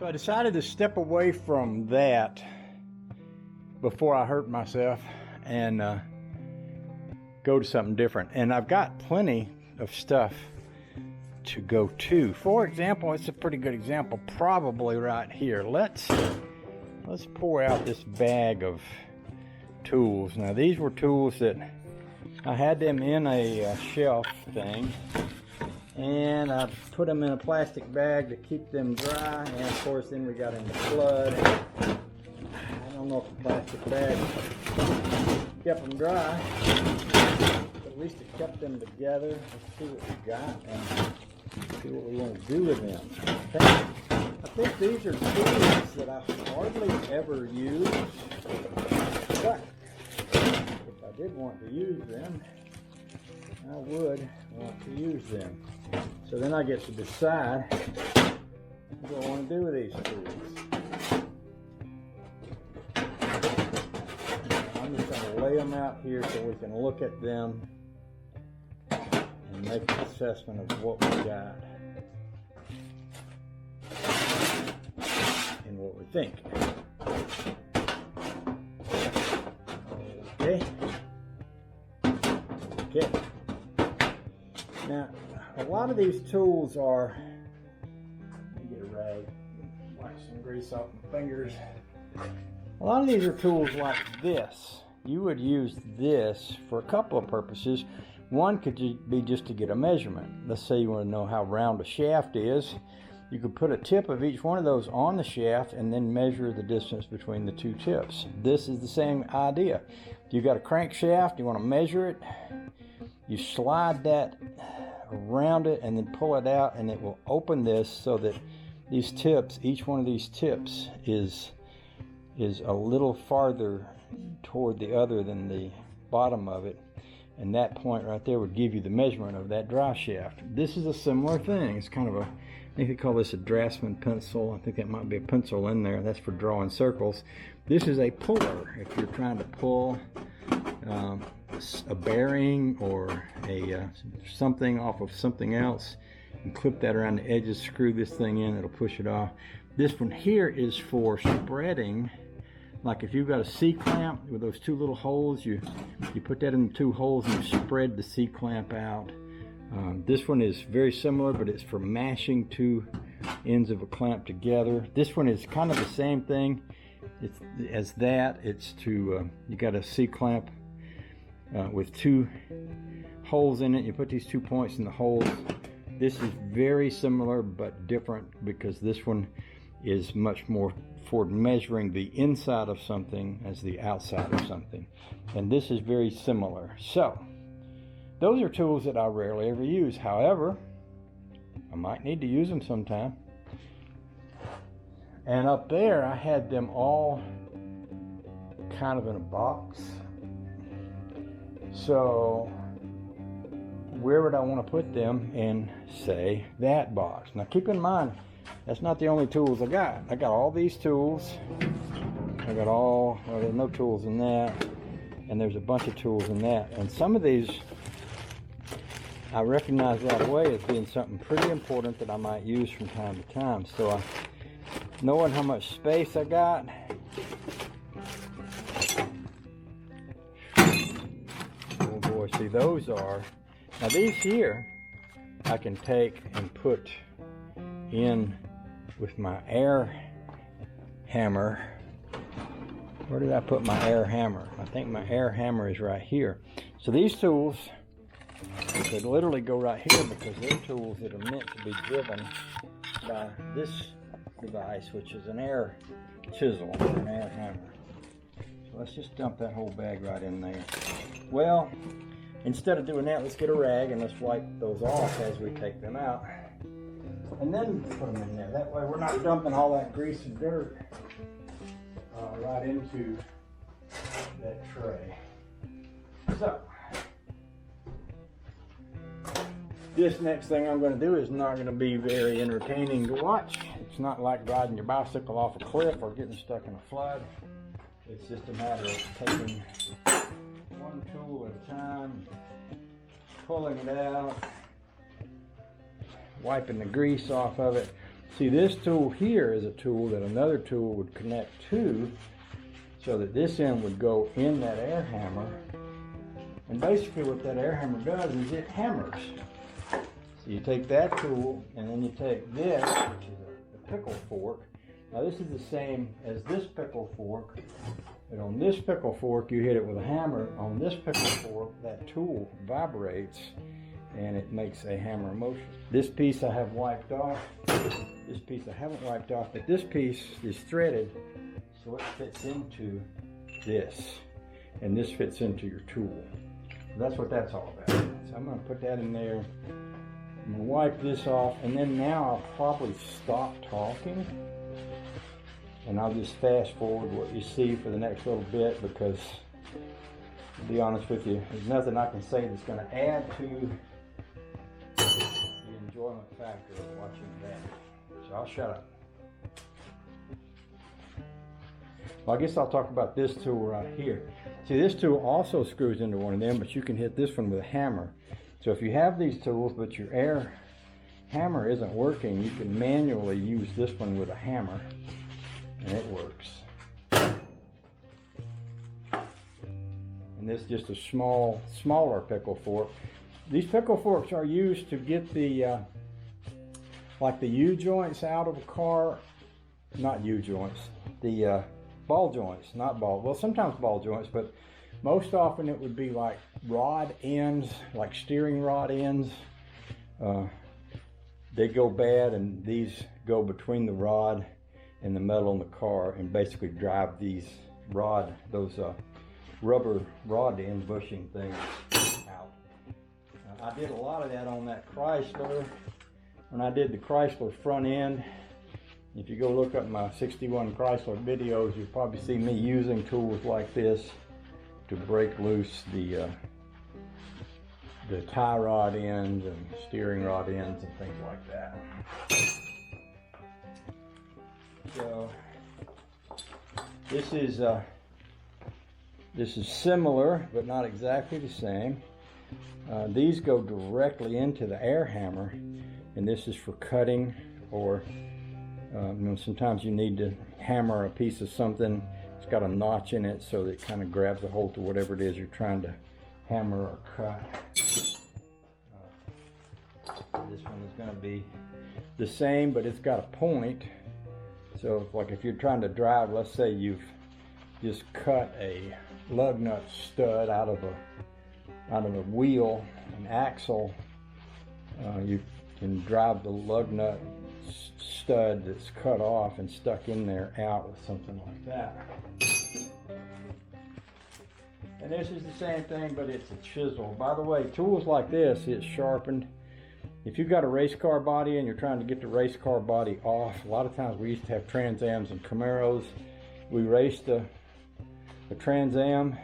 So I decided to step away from that before I hurt myself and go to something different. And I've got plenty of stuff to go to. For example, it's a pretty good example probably right here. Let's pour out this bag of tools. Now these were tools that I had them in a shelf thing, and I put them in a plastic bag to keep them dry, and of course then we got into flood. I don't know if the plastic bag kept them dry, but at least it kept them together. Let's see what we got and see what we want to do with them. I think these are tools that I hardly ever use, but if I did want to use them, I would want to use them. So then I get to decide what I want to do with these tools. I'm just going to lay them out here so we can look at them and make an assessment of what we got and what we think. Okay. Okay. Now, a lot of these tools are, let me get a rag, wipe some grease off my fingers. A lot of these are tools like this. You would use this for a couple of purposes. One could be just to get a measurement. Let's say you want to know how round a shaft is. You could put a tip of each one of those on the shaft and then measure the distance between the two tips. This is the same idea. If you've got a crankshaft, you want to measure it, you slide that around it and then pull it out, and it will open this so that these tips, each one of these tips is a little farther toward the other than the bottom of it, and that point right there would give you the measurement of that drive shaft. This is a similar thing. It's kind of a, I think they call this a Draftsman Pencil. I think that might be a pencil in there. That's for drawing circles. This is a puller. If you're trying to pull a bearing or something off of something else, and clip that around the edges, screw this thing in, it'll push it off. This one here is for spreading. Like if you've got a C-clamp with those two little holes, you put that in the two holes and you spread the C-clamp out. This one is very similar, but it's for mashing two ends of a clamp together. This one is kind of the same thing as that. It's to, you got a C-clamp with two holes in it. You put these 2 points in the holes. This is very similar but different because this one is much more for measuring the inside of something as the outside of something, and this is very similar. So those are tools that I rarely ever use. However, I might need to use them sometime. And up there I had them all kind of in a box. So where would I want to put them in, say, that box? Now keep in mind, that's not the only tools I got. I got all these tools. I got all, well, there's no tools in that. And there's a bunch of tools in that. And some of these I recognize right away as being something pretty important that I might use from time to time. So knowing how much space I got, oh boy, see those are, now these here I can take and put in with my air hammer. Where did I put my air hammer? I think my air hammer is right here. So these tools could literally go right here because they're tools that are meant to be driven by this device, which is an air chisel or an air hammer. So let's just dump that whole bag right in there. Well, instead of doing that, let's get a rag and let's wipe those off as we take them out. And then put them in there. That way we're not dumping all that grease and dirt right into that tray. So, this next thing I'm going to do is not going to be very entertaining to watch. It's not like riding your bicycle off a cliff or getting stuck in a flood. It's just a matter of taking one tool at a time, pulling it out, wiping the grease off of it. See, this tool here is a tool that another tool would connect to, so that this end would go in that air hammer. And basically what that air hammer does is it hammers. So you take that tool and then you take this, which is a pickle fork. Now this is the same as this pickle fork, but on this pickle fork you hit it with a hammer. On this pickle fork, that tool vibrates and it makes a hammer motion. This piece I have wiped off. This piece I haven't wiped off, but this piece is threaded so it fits into this, and this fits into your tool. That's what that's all about. So I'm going to put that in there. I'm going to wipe this off, and then now I'll probably stop talking and I'll just fast forward what you see for the next little bit, because to be honest with you, there's nothing I can say that's going to add to the enjoyment factor of watching that. So I'll shut up. Well, I guess I'll talk about this tool right here. See, this tool also screws into one of them, but you can hit this one with a hammer. So if you have these tools, but your air hammer isn't working, you can manually use this one with a hammer, and it works. And this is just a smaller pickle fork. These pickle forks are used to get the, like the U-joints out of a car, not U-joints, the ball joints, not ball, well sometimes ball joints, but most often it would be like rod ends, like steering rod ends. They go bad, and these go between the rod and the metal in the car and basically drive these those rubber rod end bushing things out. I did a lot of that on that Chrysler. When I did the Chrysler front end, if you go look up my 61 Chrysler videos, you'll probably see me using tools like this to break loose the tie rod ends and steering rod ends and things like that. So this is similar, but not exactly the same. These go directly into the air hammer, and this is for cutting, or sometimes you need to hammer a piece of something. It's got a notch in it so that it kind of grabs a hold to whatever it is you're trying to hammer or cut. This one is going to be the same, but it's got a point. So like if you're trying to drive, let's say you've just cut a lug nut stud out of a wheel, an axle, you can drive the lug nut stud that's cut off and stuck in there out with something like that. And this is the same thing, but it's a chisel. By the way, tools like this, it's sharpened. If you've got a race car body and you're trying to get the race car body off, a lot of times we used to have Trans Ams and Camaros. We raced the Trans Am.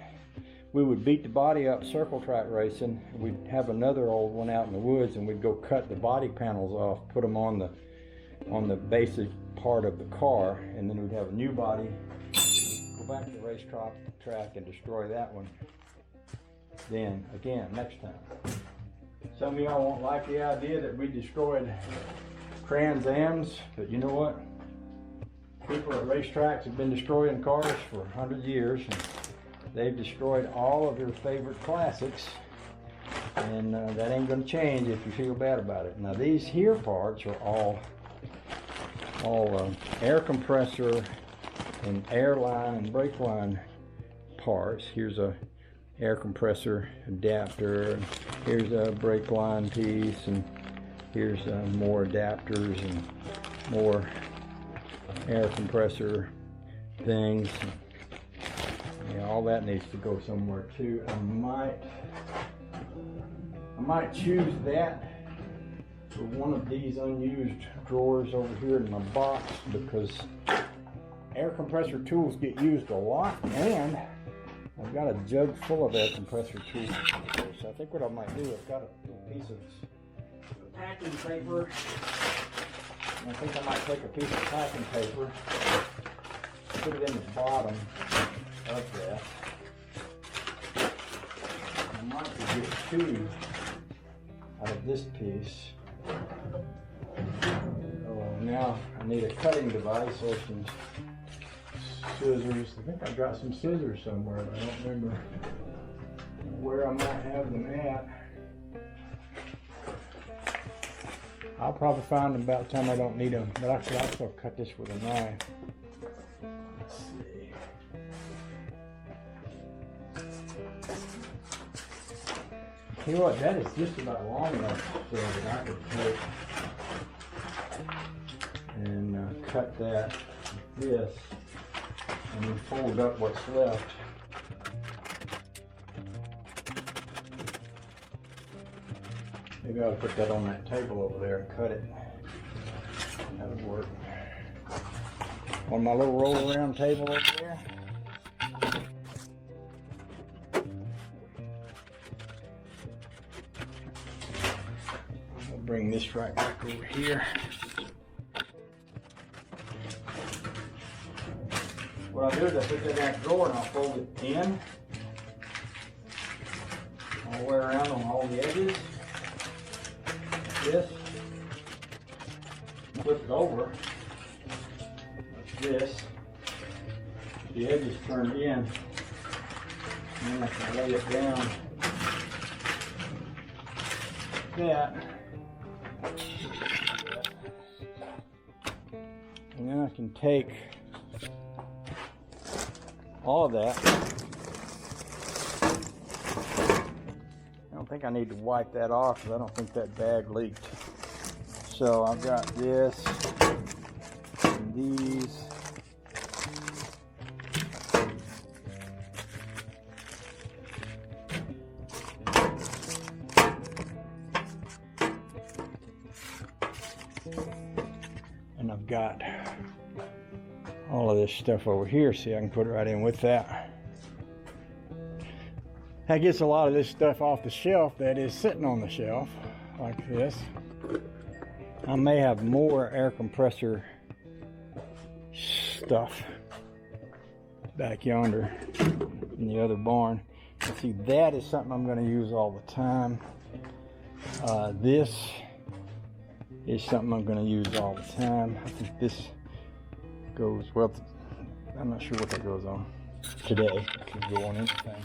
We would beat the body up circle track racing. We'd have another old one out in the woods, and we'd go cut the body panels off, put them on the basic part of the car, and then we'd have a new body, go back to the race track and destroy that one. Then again, next time. Some of y'all won't like the idea that we destroyed Trans Ams, but you know what? People at racetracks have been destroying cars for 100 years, and they've destroyed all of your favorite classics, and that ain't going to change if you feel bad about it. Now these here parts are all air compressor and air line and brake line parts. Here's a air compressor adapter, here's a brake line piece, and here's more adapters and more air compressor things. Yeah, all that needs to go somewhere too. I might choose that for one of these unused drawers over here in my box, because air compressor tools get used a lot, and I've got a jug full of air compressor tools. So I think what I might do, I've got a piece of packing paper. And I think I might take a piece of packing paper, put it in the bottom of that. I might get two out of this piece. Oh, now I need a cutting device or some scissors. I think I got some scissors somewhere, but I don't remember where I might have them at. I'll probably find them about the time I don't need them, but I could also cut this with a knife. Let's see. You know what, that is just about long enough so that I could take and cut that with this and then fold up what's left. Maybe I'll put that on that table over there and cut it. That would work. On my little roll around table over there. I'll bring this right back over here. What I'll do is I'll put that in that drawer and I'll fold it in all the way around on all the edges. This, flip it over like this, the edges turn in, and then I can lay it down like that, and then I can take all of that. I don't think I need to wipe that off because I don't think that bag leaked. So I've got this and these. And I've got all of this stuff over here. See, I can put it right in with that. That gets a lot of this stuff off the shelf that is sitting on the shelf, like this. I may have more air compressor stuff back yonder in the other barn. And see, that is something I'm going to use all the time. This is something I'm going to use all the time. I think this goes, well, I'm not sure what that goes on today. It could go on anything.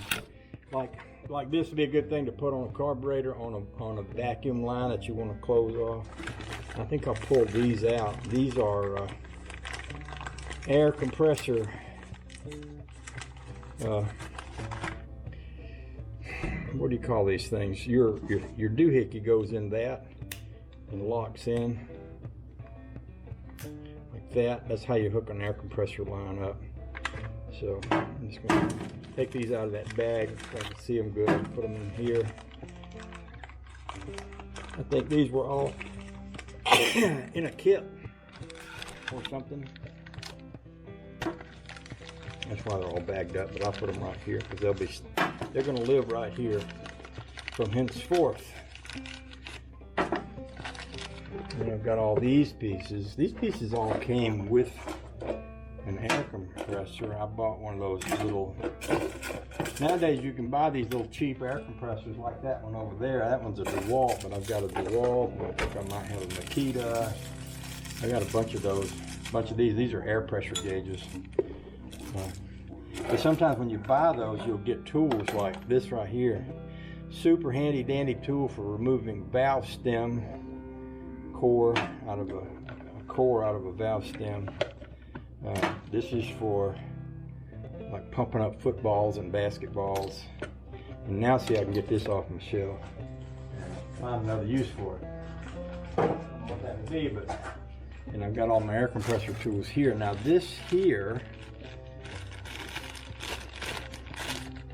Like this would be a good thing to put on a carburetor on a vacuum line that you want to close off. I think I'll pull these out. These are air compressor what do you call these things? Your doohickey goes in that and locks in like that. That's how you hook an air compressor line up. So I'm just going to take these out of that bag so I can see them good and put them in here. I think these were all in a kit or something. That's why they're all bagged up, but I'll put them right here because they're going to live right here from henceforth. And I've got all these pieces. These pieces all came with an air compressor. I bought one of those little, nowadays you can buy these little cheap air compressors like that one over there. That one's a DeWalt, but I've got a DeWalt. I think I might have a Makita. I got a bunch of those, these are air pressure gauges. But sometimes when you buy those, you'll get tools like this right here. Super handy dandy tool for removing valve stem core out of a valve stem. This is for like pumping up footballs and basketballs. And now see, I can get this off my shelf and find another use for it. I don't know what that would be, but, and I've got all my air compressor tools here. Now this here,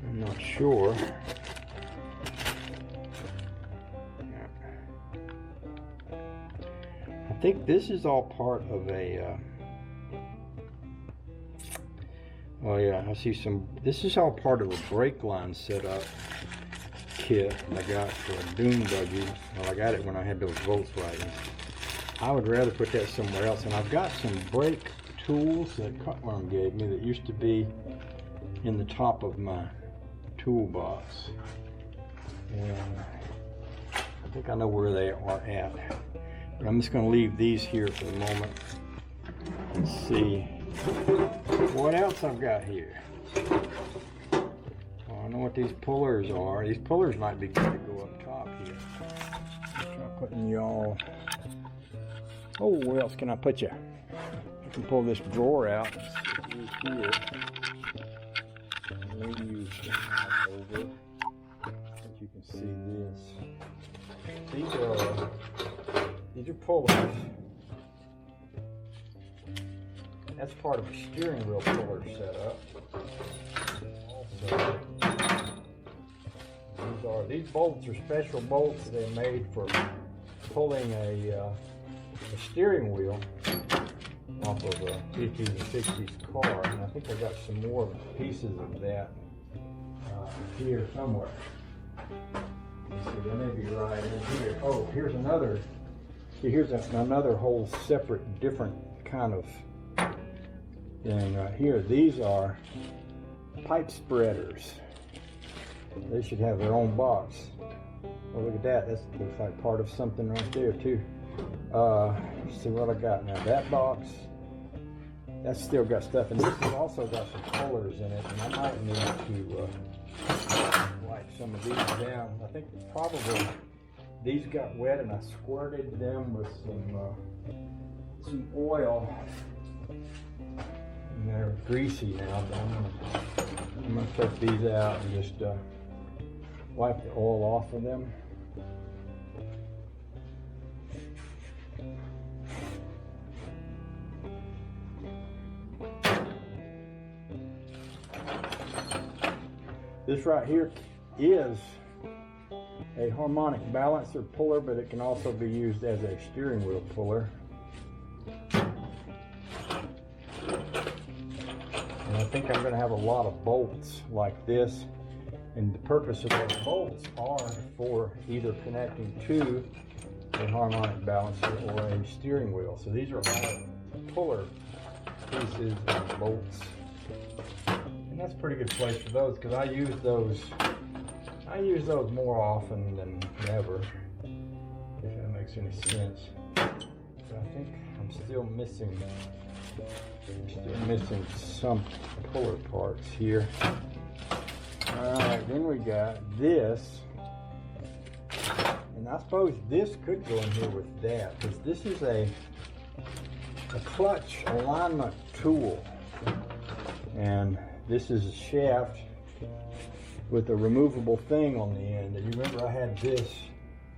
I'm not sure. I think this is all part of a oh yeah, I see some. This is all part of a brake line setup kit I got for a dune buggy. Well, I got it when I had those Volkswagens. I would rather put that somewhere else. And I've got some brake tools that Cutworm gave me that used to be in the top of my toolbox. And I think I know where they are at. I'm just going to leave these here for the moment and see what else I've got here. I don't know what these pullers are. These pullers might be good to go up top here. I'll try putting y'all. Oh, where else can I put you? I can pull this drawer out and stick these here. Maybe use that over. But you can see this. These are pullers. That's part of a steering wheel puller setup. Also, these bolts are special bolts they made for pulling a steering wheel off of a 50s and 60s car, and I think I got some more pieces of that here somewhere. So they may be right in here. Oh, here's another. Here's another whole separate, different kind of thing right here. These are pipe spreaders. They should have their own box. Oh, look at that. That looks like part of something right there too. Let's see what I got now. That box, that's still got stuff, and this has also got some pullers in it, and I might need to wipe some of these down. I think probably these got wet and I squirted them with some oil, and they're greasy now, but I'm gonna take these out and just wipe the oil off of them. This right here is a harmonic balancer puller, but it can also be used as a steering wheel puller. And I think I'm going to have a lot of bolts like this, and the purpose of those bolts are for either connecting to a harmonic balancer or a steering wheel. So these are all puller pieces and bolts. And that's a pretty good place for those, because I use those more often than never, if that makes any sense. So I think I'm still missing some puller parts here. Alright, then we got this. And I suppose this could go in here with that, because this is a clutch alignment tool. And this is a shaft with a removable thing on the end. And you remember I had this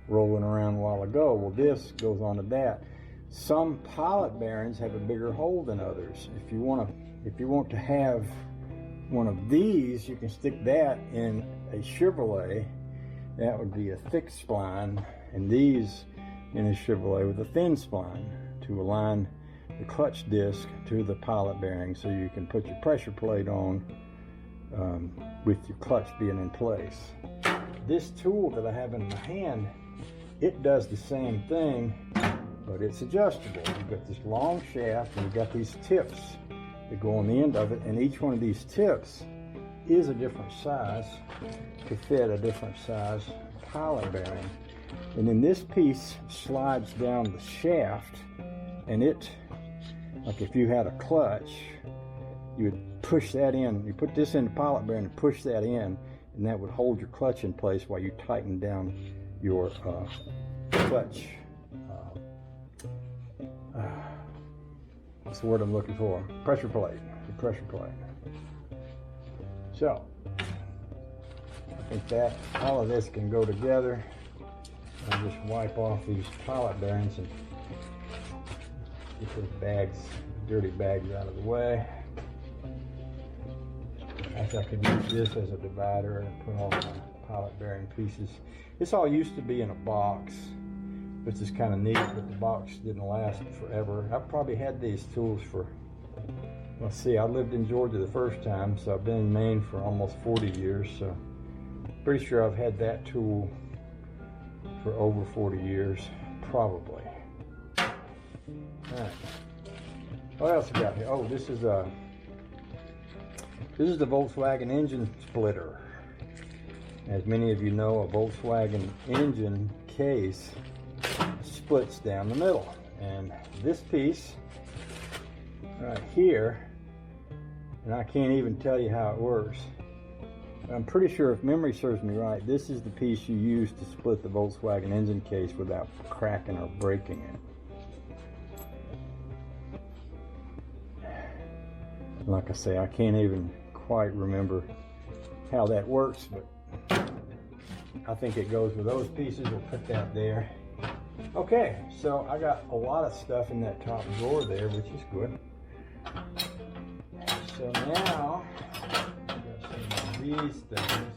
rolling around a while ago. Well, this goes onto that. Some pilot bearings have a bigger hole than others. If you want to have one of these, you can stick that in a Chevrolet. That would be a thick spline, and these in a Chevrolet with a thin spline to align the clutch disc to the pilot bearing, so you can put your pressure plate on with your clutch being in place. This tool that I have in my hand, it does the same thing, but it's adjustable. You've got this long shaft, and you've got these tips that go on the end of it, and each one of these tips is a different size to fit a different size pilot bearing. And then this piece slides down the shaft, and it, like if you had a clutch, you would push that in. You put this in the pilot bearing and push that in, and that would hold your clutch in place while you tighten down your clutch. What's the word I'm looking for? Pressure plate. The pressure plate. So, I think that all of this can go together. I'll just wipe off these pilot bearings and get those bags, dirty bags, out of the way. I think I could use this as a divider and put all my pilot bearing pieces. This all used to be in a box, which is kind of neat, but the box didn't last forever. I've probably had these tools for, let's see, I lived in Georgia the first time, so I've been in Maine for almost 40 years, so pretty sure I've had that tool for over 40 years, probably. All right. What else we got here? Oh, this is the Volkswagen engine splitter. As many of you know, a Volkswagen engine case splits down the middle. And this piece right here, and I can't even tell you how it works. I'm pretty sure, if memory serves me right, this is the piece you use to split the Volkswagen engine case without cracking or breaking it. Like I say, I can't even quite remember how that works, but I think it goes with those pieces. We'll put that there. Okay, so I got a lot of stuff in that top drawer there, which is good. So now these things,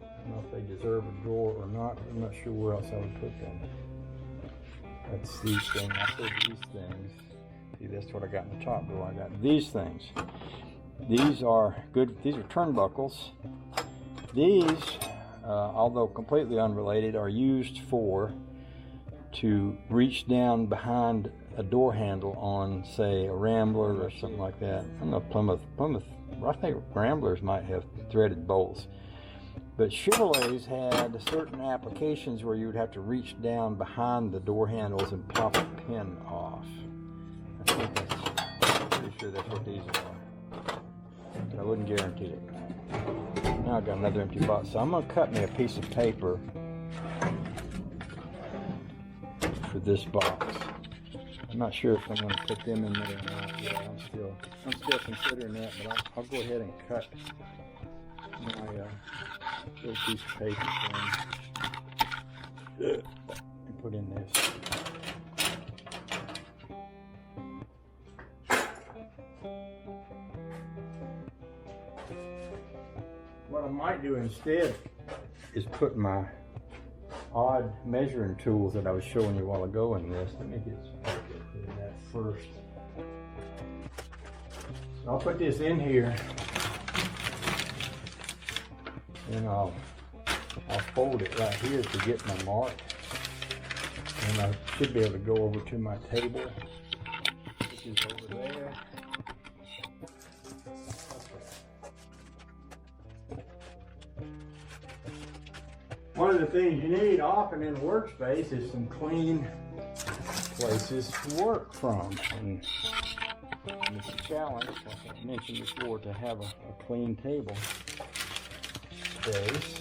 I don't know if they deserve a drawer or not. I'm not sure where else I would put them. That's these things. I said these things. See, that's what I got in the top drawer. I got these things. These are good. These are turnbuckles. These, although completely unrelated, are used to reach down behind a door handle on, say, a Rambler or something like that. I don't know, Plymouth. I think Ramblers might have threaded bolts, but Chevrolets had certain applications where you would have to reach down behind the door handles and pop a pin off. I'm pretty sure that's what these are, but I wouldn't guarantee it. Now I've got another empty box, so I'm going to cut me a piece of paper for this box. I'm not sure if I'm going to put them in there or not yet. I'm still considering that, but I'll go ahead and cut my little piece of paper and put in this. What I might do instead is put my odd measuring tools that I was showing you a while ago in this. Let me get that first. I'll put this in here, and I'll fold it right here to get my mark, and I should be able to go over to my table, which is over there. One of the things you need often in a workspace is some clean places to work from. And it's a challenge, like I mentioned before, to have a clean table space.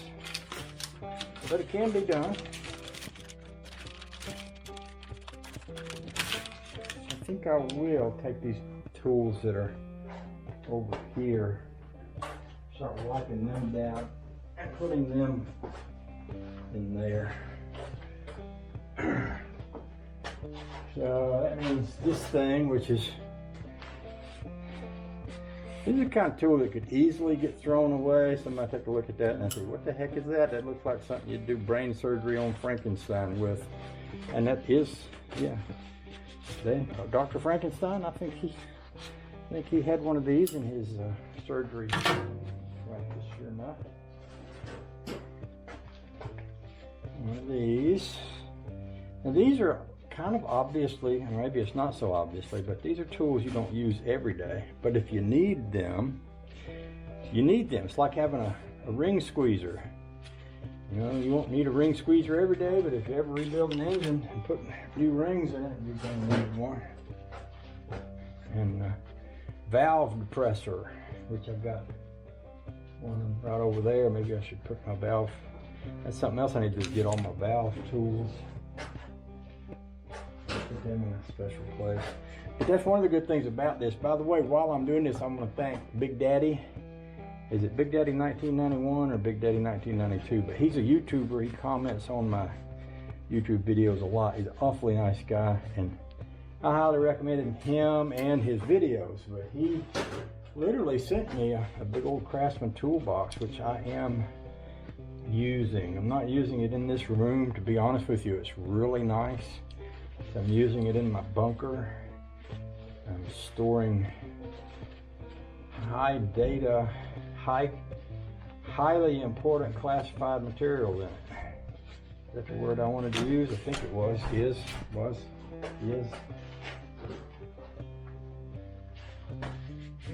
But it can be done. I think I will take these tools that are over here, start wiping them down and putting them in there. So that means this thing, which is, this is the kind of tool that could easily get thrown away. Somebody take a look at that and say, what the heck is that? That looks like something you'd do brain surgery on Frankenstein with. And that is, yeah, Dr. Frankenstein, I think he had one of these in his surgery practice, sure enough. One of these. Now these are kind of obviously, and maybe it's not so obviously, but these are tools you don't use every day. But if you need them, you need them. It's like having a ring squeezer. You know, you won't need a ring squeezer every day, but if you ever rebuild an engine and put new rings in it, you're going to need more. And valve depressor, which I've got one right over there. Maybe I should put my valve. That's something else I need to do, is get all my valve tools. Put them in a special place. But that's one of the good things about this. By the way, while I'm doing this, I'm going to thank Big Daddy. Is it Big Daddy 1991 or Big Daddy 1992? But he's a YouTuber. He comments on my YouTube videos a lot. He's an awfully nice guy, and I highly recommend him and his videos. But he literally sent me a big old Craftsman toolbox, which I am using. I'm not using it in this room, to be honest with you. It's really nice. I'm using it in my bunker. I'm storing highly important classified material in it. Is that the word I wanted to use? I think it was. Is.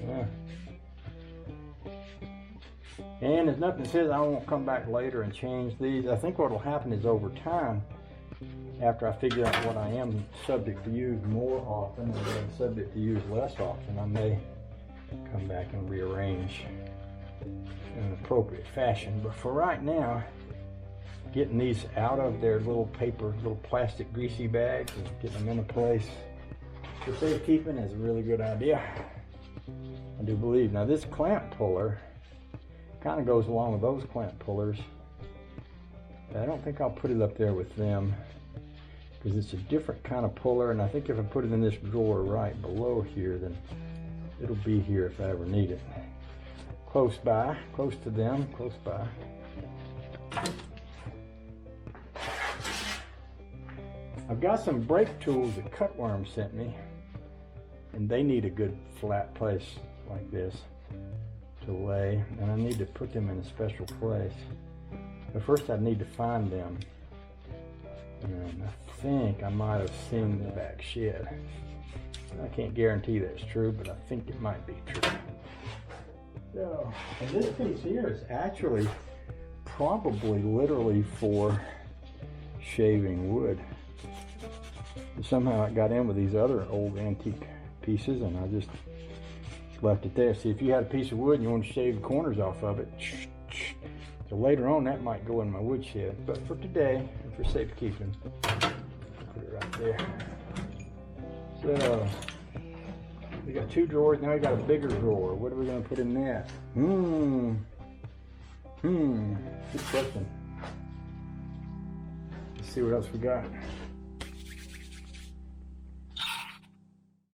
Yeah. And there's nothing that says I won't come back later and change these. I think what will happen is over time, after I figure out what I am subject to use more often and what I'm subject to use less often, I may come back and rearrange in an appropriate fashion. But for right now, getting these out of their little paper, little plastic greasy bags and getting them into place for safekeeping is a really good idea. I do believe. Now this clamp puller kind of goes along with those clamp pullers. I don't think I'll put it up there with them because it's a different kind of puller, and I think if I put it in this drawer right below here, then it'll be here if I ever need it. Close by, close to them, close by. I've got some brake tools that Cutworm sent me, and they need a good flat place like this to lay, and I need to put them in a special place. But first I need to find them, and I think I might have seen the back shed. I can't guarantee that's true, but I think it might be true. So, and this piece here is actually probably literally for shaving wood. Somehow it got in with these other old antique pieces, and I just left it there. See, if you had a piece of wood and you want to shave the corners off of it, so later on that might go in my woodshed. But for today, and for safekeeping, put it right there. So we got two drawers. Now we got a bigger drawer. What are we going to put in that? Good question. Let's see what else we got.